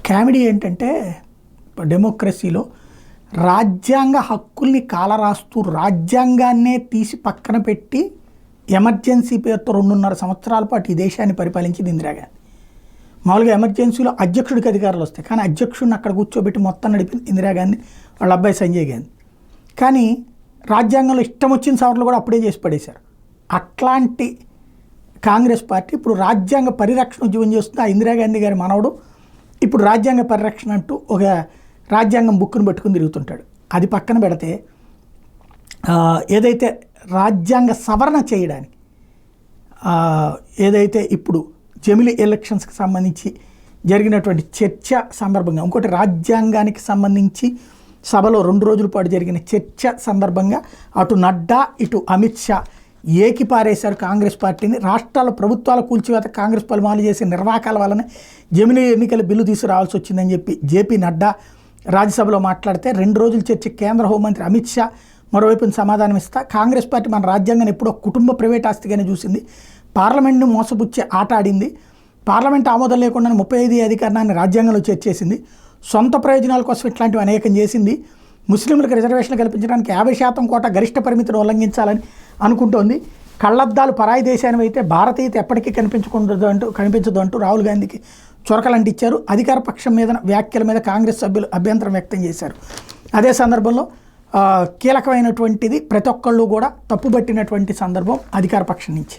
Comedy ఏంటంటే డెమోక్రసీలో రాజ్యాంగ హక్కుల్ని కాలరాస్తూ రాజ్యాంగాన్నే తీసి పక్కన పెట్టి ఎమర్జెన్సీ పేరుతో 2.5 సంవత్సరాల పాటు ఈ దేశాన్ని పరిపాలించింది ఇందిరాగాంధీ. మామూలుగా ఎమర్జెన్సీలో అధ్యక్షుడికి అధికారాలు వస్తాయి, కానీ అధ్యక్షుడిని అక్కడ కూర్చోబెట్టి మొత్తం నడిపింది ఇందిరాగాంధీ, వాళ్ళ అబ్బాయి సంజయ్ గాంధీ. కానీ రాజ్యాంగంలో ఇష్టం వచ్చిన సవరణలు కూడా అప్పుడే చేసి పడేశారు. అట్లాంటి కాంగ్రెస్ పార్టీ ఇప్పుడు రాజ్యాంగ పరిరక్షణ ఉద్యమం చేస్తుంది. ఆ ఇందిరాగాంధీ గారి మనవడు ఇప్పుడు రాజ్యాంగ పరిరక్షణ అంటూ ఒక రాజ్యాంగం బుక్కును పట్టుకుని తిరుగుతుంటాడు. అది పక్కన పెడితే ఏదైతే రాజ్యాంగ సవరణ చేయడానికి ఏదైతే ఇప్పుడు జమిలీ ఎలక్షన్స్కి సంబంధించి జరిగినటువంటి చర్చ సందర్భంగా, ఇంకోటి రాజ్యాంగానికి సంబంధించి సభలో 2 రోజుల పాటు జరిగిన చర్చ సందర్భంగా అటు నడ్డా ఇటు అమిత్ షా ఏకిపారేశారు కాంగ్రెస్ పార్టీని. రాష్ట్రాల ప్రభుత్వాల కూల్చివేత కాంగ్రెస్ పలుమార్లు చేసే నిర్వాకాల వల్లనే జమిలీ ఎన్నికల బిల్లు తీసుకురావాల్సి వచ్చిందని చెప్పి జేపీ నడ్డా రాజ్యసభలో మాట్లాడితే 2 రోజుల చర్చ కేంద్ర హోంమంత్రి అమిత్ షా మరోవైపున సమాధానం ఇస్తా కాంగ్రెస్ పార్టీ మన రాజ్యాంగాన్ని ఎప్పుడో కుటుంబ ప్రైవేట్ ఆస్తిగానే చూసింది, పార్లమెంట్ను మోసపుచ్చే ఆట ఆడింది, పార్లమెంట్ ఆమోదం లేకుండా 35 అధికారాన్ని రాజ్యాంగంలో చేర్చేసింది, సొంత ప్రయోజనాల కోసం ఇట్లాంటివి అనేకం చేసింది, ముస్లింలకు రిజర్వేషన్లు కల్పించడానికి 50% కోటా గరిష్ట పరిమితిని ఉల్లంఘించాలని అనుకుంటోంది, కళ్ళద్దాలు పరాయి దేశాన్ని అయితే భారతీయత ఎప్పటికీ కనిపించదు అంటూ రాహుల్ గాంధీకి చొరకలంటిచ్చారు. అధికార పక్షం మీద వ్యాఖ్యల మీద కాంగ్రెస్ సభ్యులు అభ్యంతరం వ్యక్తం చేశారు. అదే సందర్భంలో కీలకమైనటువంటిది ప్రతి ఒక్కళ్ళు కూడా తప్పుబట్టినటువంటి సందర్భం అధికార పక్షం నుంచి.